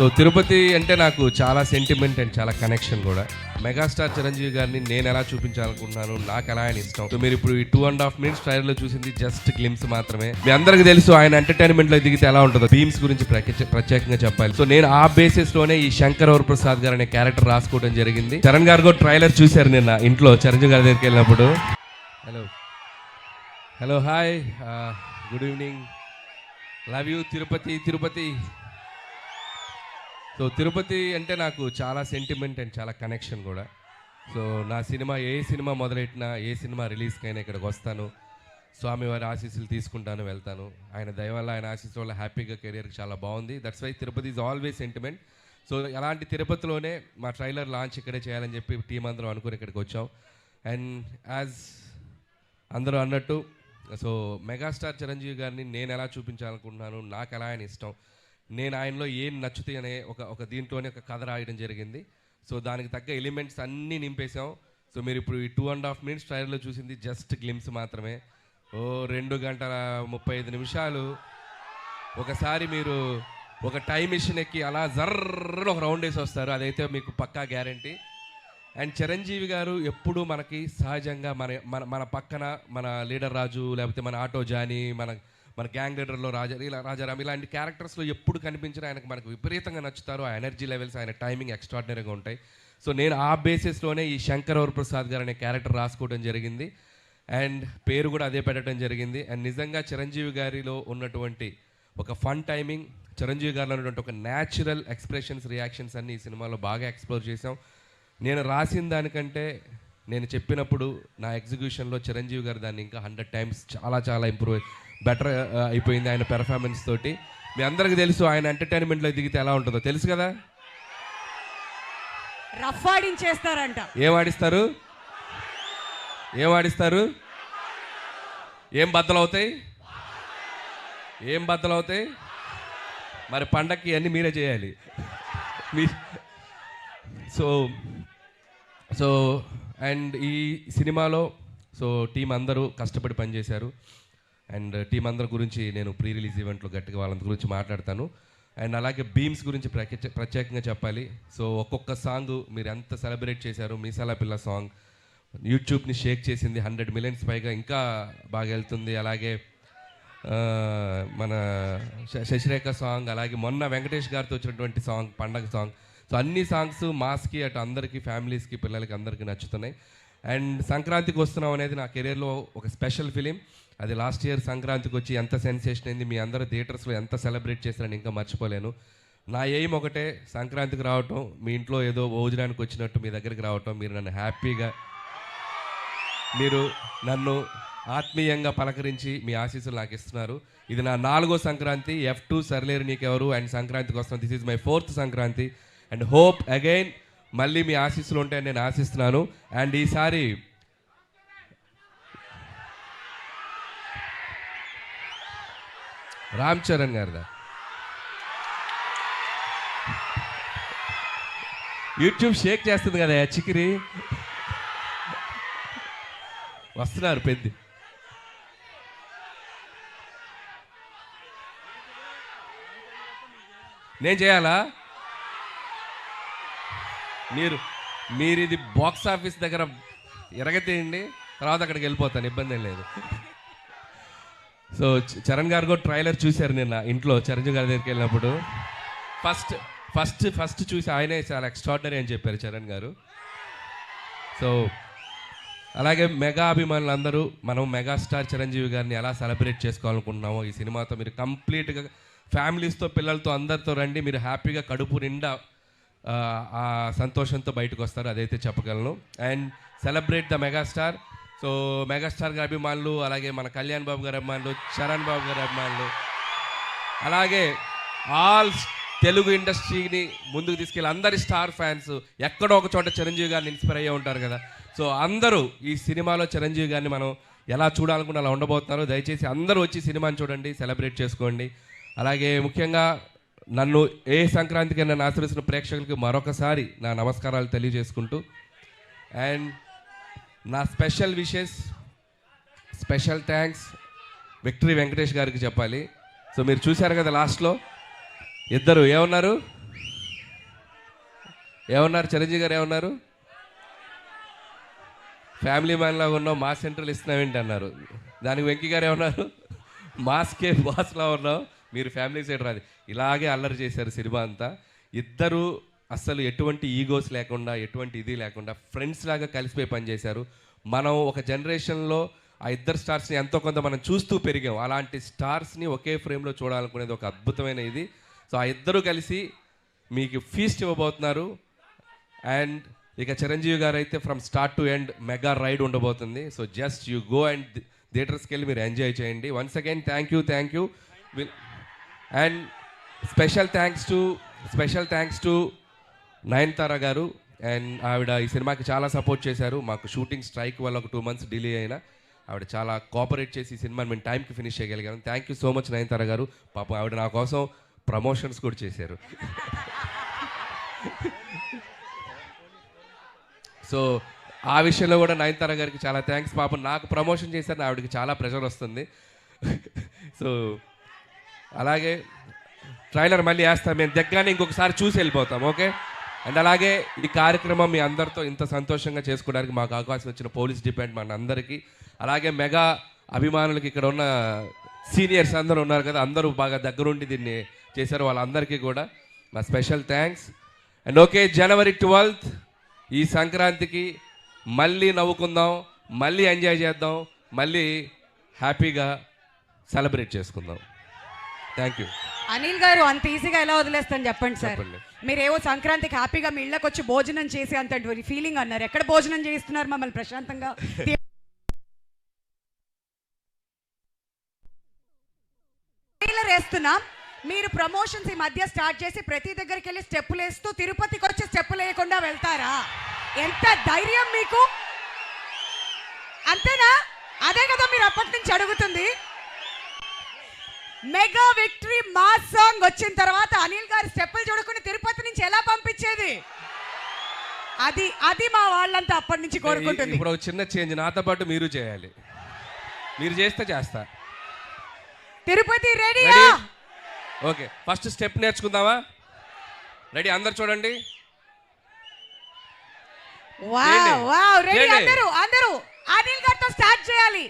So Tirupati అంటే నాకు చాలా సెంటిమెంట్ అండ్ చాలా కనెక్షన్ కూడా. మెగాస్టార్ చిరంజీవి గారిని నేను ఎలా చూపించాలనుకుంటున్నాను, నాకు ఎలా ఆయన ఇష్టం. సో మీరు ఇప్పుడు ఈ 2.5 minutes ట్రైలర్ లో చూసింది జస్ట్ గ్లిమ్స్ మాత్రమే. మీ అందరికి తెలుసు ఆయన ఎంటర్టైన్మెంట్ లో దిగితే ఎలా ఉంటుందో. బీమ్స్ గురించి ప్రత్యేకంగా చెప్పాలి. సో నేను ఆ బేసిస్ లోనే ఈ శంకర్ వరప్రసాద్ గారు అనే క్యారెక్టర్ రాసుకోవడం జరిగింది. చరణ్ గారు కూడా ట్రైలర్ చూశారు నిన్న ఇంట్లో చిరంజీవి గారి దగ్గరికి వెళ్ళినప్పుడు. Hello hello hi, good evening, love you Tirupati. Tirupati so Tirupati అంటే నాకు చాలా సెంటిమెంట్ అండ్ చాలా కనెక్షన్ కూడా. సో నా సినిమా ఏ సినిమా మొదలెట్టినా, ఏ సినిమా రిలీజ్కైనా ఇక్కడికి వస్తాను, స్వామివారి ఆశీస్సులు తీసుకుంటాను, వెళ్తాను. ఆయన దయ వల్ల, ఆయన ఆశీస్సు వల్ల హ్యాపీగా కెరియర్కి చాలా బాగుంది. That's why Tirupati is always sentiment. So అలాంటి తిరుపతిలోనే మా ట్రైలర్ లాంచ్ ఇక్కడే చేయాలని చెప్పి టీం అందరం అనుకుని ఇక్కడికి వచ్చాం. అండ్ యాజ్ అందరూ అన్నట్టు, సో మెగాస్టార్ చిరంజీవి గారిని నేను ఎలా చూపించాలనుకుంటున్నాను, నాకు ఎలా ఆయన ఇష్టం, నేను ఆయనలో ఏం నచ్చుతాయి అనే ఒక దీంట్లోనే ఒక కథ రాయడం జరిగింది. సో దానికి తగ్గ ఎలిమెంట్స్ అన్నీ నింపేశాం. సో మీరు ఇప్పుడు ఈ 2.5 minutes ట్రైలర్లో చూసింది జస్ట్ గ్లిమ్స్ మాత్రమే. 2 గంటల 35 నిమిషాలు ఒకసారి మీరు ఒక టైం మిషన్ ఎక్కి అలా జర్ర ఒక రౌండ్ వేసి వస్తారు. అదైతే మీకు పక్కా గ్యారంటీ. అండ్ చిరంజీవి గారు ఎప్పుడూ మనకి సహజంగా మన పక్కన మన లీడర్ రాజు, లేకపోతే మన ఆటో జానీ, మన గ్యాంగ్ లీడర్లో రాజారాం ఇలాంటి క్యారెక్టర్స్లో ఎప్పుడు కనిపించినా ఆయనకు మనకు విపరీతంగా నచ్చుతారు. ఆ ఎనర్జీ లెవెల్స్, ఆయన టైమింగ్ ఎక్స్ట్రాడినరీగా ఉంటాయి. సో నేను ఆ బేసిస్లోనే ఈ శంకర్ వరప్రసాద్ గారు అనే క్యారెక్టర్ రాసుకోవడం జరిగింది. అండ్ పేరు కూడా అదే పెట్టడం జరిగింది. అండ్ నిజంగా చిరంజీవి గారిలో ఉన్నటువంటి ఒక ఫన్ టైమింగ్, చిరంజీవి గారిలో ఉన్నటువంటి ఒక న్యాచురల్ ఎక్స్ప్రెషన్స్, రియాక్షన్స్ అన్ని ఈ సినిమాలో బాగా ఎక్స్ప్లోర్ చేసాం. నేను రాసిన దానికంటే నేను చెప్పినప్పుడు నా ఎగ్జిక్యూషన్లో చిరంజీవి గారు దాన్ని ఇంకా 100 times చాలా ఇంప్రూవ్ బెటర్ అయిపోయింది ఆయన పెర్ఫార్మెన్స్ తోటి. మీ అందరికి తెలుసు ఆయన ఎంటర్టైన్మెంట్లో దిగితే ఎలా ఉంటుందో తెలుసు కదా. రఫ్ ఆడించేస్తారంట. ఏం ఆడిస్తారు, ఏం బద్దలవుతాయి మరి పండక్కి అన్నీ మీరే చేయాలి. సో అండ్ ఈ సినిమాలో సో టీం అందరూ కష్టపడి పనిచేశారు. అండ్ టీం అందరి గురించి నేను ప్రీ రిలీజ్ ఈవెంట్లో గట్టిగా వాళ్ళందరి గురించి మాట్లాడతాను. అండ్ అలాగే బీమ్స్ గురించి ప్రత్యేకంగా చెప్పాలి. సో ఒక్కొక్క సాంగ్ మీరు ఎంత సెలబ్రేట్ చేశారు. మీసాల పిల్ల సాంగ్ యూట్యూబ్ని షేక్ చేసింది, 100 millions పైగా ఇంకా బాగా వెళ్తుంది. అలాగే మన శశిరేఖ సాంగ్, అలాగే మొన్న వెంకటేష్ గారితో వచ్చినటువంటి సాంగ్ పండగ సాంగ్. సో అన్ని సాంగ్స్ మాస్కి అటు అందరికీ, ఫ్యామిలీస్కి, పిల్లలకి అందరికీ నచ్చుతున్నాయి. అండ్ సంక్రాంతికి వస్తున్నాం అనేది నా కెరీర్లో ఒక స్పెషల్ ఫిలిం. అది లాస్ట్ ఇయర్ సంక్రాంతికి వచ్చి ఎంత సెన్సేషన్ అయింది, మీ అందరూ థియేటర్స్లో ఎంత సెలబ్రేట్ చేశారని ఇంకా మర్చిపోలేను. నా ఎయిమ్ ఒకటే, సంక్రాంతికి రావటం, మీ ఇంట్లో ఏదో భోజనానికి వచ్చినట్టు మీ దగ్గరికి రావటం, మీరు నన్ను హ్యాపీగా, మీరు నన్ను ఆత్మీయంగా పలకరించి మీ ఆశీస్సులు నాకు ఇస్తున్నారు. ఇది నా 4వ సంక్రాంతి. F2 సర్లేరు నీకెవరు అండ్ సంక్రాంతికి వస్తున్నాను. This is my 4th Sankranti. And hope again మళ్ళీ మీ ఆశీస్సులు ఉంటాయని నేను ఆశిస్తున్నాను. అండ్ ఈసారి రామ్ చరణ్ గారిదా యూట్యూబ్ షేక్ చేస్తుంది కదా చికిరి, వస్తున్నారు పెద్ద. నేను చేయాలా? మీరు ఇది బాక్స్ ఆఫీస్ దగ్గర ఎరగతీయండి, తర్వాత అక్కడికి వెళ్ళిపోతాను, ఇబ్బంది ఏం లేదు. సో చరణ్ గారు కూడా ట్రైలర్ చూశారు నిన్న ఇంట్లో చిరంజీవి గారి దగ్గరికి వెళ్ళినప్పుడు. ఫస్ట్ చూసి ఆయనే చాలా ఎక్స్ట్రాడినరీ అని చెప్పారు చరణ్ గారు. సో అలాగే మెగా అభిమానులు అందరూ మనం మెగాస్టార్ చిరంజీవి గారిని ఎలా సెలబ్రేట్ చేసుకోవాలనుకుంటున్నామో ఈ సినిమాతో మీరు కంప్లీట్గా ఫ్యామిలీస్తో, పిల్లలతో, అందరితో రండి. మీరు హ్యాపీగా కడుపు నిండా ఆ సంతోషంతో బయటకు వస్తారు, అదైతే చెప్పగలను. And celebrate the megastar. So megastar గారి అభిమానులు, అలాగే మన కళ్యాణ్ బాబు గారి అభిమానులు, చరణ్ బాబు గారి అభిమానులు, అలాగే ఆల్ తెలుగు ఇండస్ట్రీని ముందుకు తీసుకెళ్ళి అందరి స్టార్ ఫ్యాన్స్ ఎక్కడో ఒక చోట చిరంజీవి గారిని ఇన్స్పైర్ అయ్యే ఉంటారు కదా. సో అందరూ ఈ సినిమాలో చిరంజీవి గారిని మనం ఎలా చూడాలనుకుంటే అలా ఉండబోతున్నారు. దయచేసి అందరూ వచ్చి సినిమాని చూడండి, సెలబ్రేట్ చేసుకోండి. అలాగే ముఖ్యంగా నన్ను ఏ సంక్రాంతికి నన్ను ఆశీర్వదిస్తున్న ప్రేక్షకులకి మరొకసారి నా నమస్కారాలు తెలియజేసుకుంటూ, అండ్ నా special wishes, special thanks victory Venkatesh గారికి చెప్పాలి. సో మీరు చూశారు కదా లాస్ట్లో ఇద్దరు ఏమన్నారు, ఏమన్నారు చిరంజీవి గారు ఏమన్నారు? ఫ్యామిలీ మ్యాన్ లాగా ఉన్నావు, మా సెంట్రల్ ఇస్తున్నావేంటి అన్నారు. దానికి వెంకీ గారు ఏమన్నారు? మాస్కే బాస్లా ఉన్నావు, మీరు ఫ్యామిలీ సైడ్ రాదు. ఇలాగే అల్లరి చేశారు సినిమా అంతా. ఇద్దరు అస్సలు ఎటువంటి ఈగోస్ లేకుండా, ఎటువంటి ఇది లేకుండా ఫ్రెండ్స్ లాగా కలిసిపోయి పనిచేశారు. మనం ఒక జనరేషన్లో ఆ ఇద్దరు స్టార్స్ని ఎంతో కొంత మనం చూస్తూ పెరిగాం. అలాంటి స్టార్స్ని ఒకే ఫ్రేమ్లో చూడాలనుకునేది ఒక అద్భుతమైన ఇది. సో ఆ ఇద్దరు కలిసి మీకు ఫీస్ట్ ఇవ్వబోతున్నారు. అండ్ ఇక చిరంజీవి గారు అయితే from start to end mega ride ఉండబోతుంది. So just you go and థియేటర్స్కి వెళ్ళి మీరు ఎంజాయ్ చేయండి. Once again thank you. And special thanks to Nayanthara garu. And ఆవిడ ఈ సినిమాకి చాలా సపోర్ట్ చేశారు. మాకు షూటింగ్ స్ట్రైక్ వల్ల ఒక 2 months డిలే అయినా ఆవిడ చాలా కోఆపరేట్ చేసి ఈ సినిమాని మేము టైంకి ఫినిష్ చేయగలిగాను. Thank you so much Nayanthara గారు. పాపం ఆవిడ నా కోసం ప్రమోషన్స్ కూడా చేశారు. సో ఆ విషయంలో కూడా నయనతార గారికి చాలా థ్యాంక్స్. పాపం నాకు ప్రమోషన్ చేశారని ఆవిడకి చాలా ప్రెషర్ వస్తుంది. సో అలాగే ట్రైలర్ మళ్ళీ వేస్తాం, మేము దగ్గరనే ఇంకొకసారి చూసి వెళ్ళిపోతాం. ఓకే. అండ్ అలాగే ఈ కార్యక్రమం మీ అందరితో ఇంత సంతోషంగా చేసుకోవడానికి మాకు అవకాశం ఇచ్చిన పోలీస్ డిపార్ట్మెంట్ అందరికీ, అలాగే మెగా అభిమానులకి, ఇక్కడ ఉన్న సీనియర్స్ అందరూ ఉన్నారు కదా, అందరూ బాగా దగ్గరుండి దీన్ని చేశారు, వాళ్ళందరికీ కూడా మా special thanks. And okay, January 12th ఈ సంక్రాంతికి మళ్ళీ నవ్వుకుందాం, మళ్ళీ ఎంజాయ్ చేద్దాం, మళ్ళీ హ్యాపీగా సెలబ్రేట్ చేసుకుందాం. Thank you. అనిల్ గారు అంత ఈజీగా ఎలా వదిలేస్తాను చెప్పండి సార్. చెప్పండి. మీరేవో సంక్రాంతికి హ్యాపీగా మీ ఇళ్ళకి వచ్చి భోజనం చేసి అంత ఫీలింగ్ అన్నారు. ఎక్కడ భోజనం చేస్తున్నారు మమ్మల్ని ప్రశాంతంగా? ట్రైలర్ వేస్తున్నాం. మీరు ప్రమోషన్స్ ఈ మధ్య స్టార్ట్ చేసి ప్రతి దగ్గరికి వెళ్ళి స్టెప్పులు వేస్తూ తిరుపతికి వచ్చి స్టెప్పులు వేయకుండా వెళ్తారా? ఎంత ధైర్యం మీకు! అంతేనా? అదే కదా మీరు అప్పటి నుంచి అడుగుతుంది. మెగా విక్టరీ మాస్ సాంగ్ వచ్చిన తర్వాత అనిల్ గారు స్టెప్పులు చూడకుండా తిరుపతి నుంచి ఎలా పంపించేది? అది మా వాళ్ళంతా అప్పటి నుంచి కోరుకుంటుంది. ఇప్పుడు ఒక చిన్న చేంజ్, నాతో పాటు మీరు చేయాలి. మీరు చేస్తే చేస్తా. తిరుపతి రెడీయా? ఓకే, ఫస్ట్ స్టెప్ నేర్చుకుందామా? రెడీ? అందరు చూడండి. వావ్ వావ్, రెడీ అందరూ. అనిల్ గారితో స్టార్ట్ చేయాలి.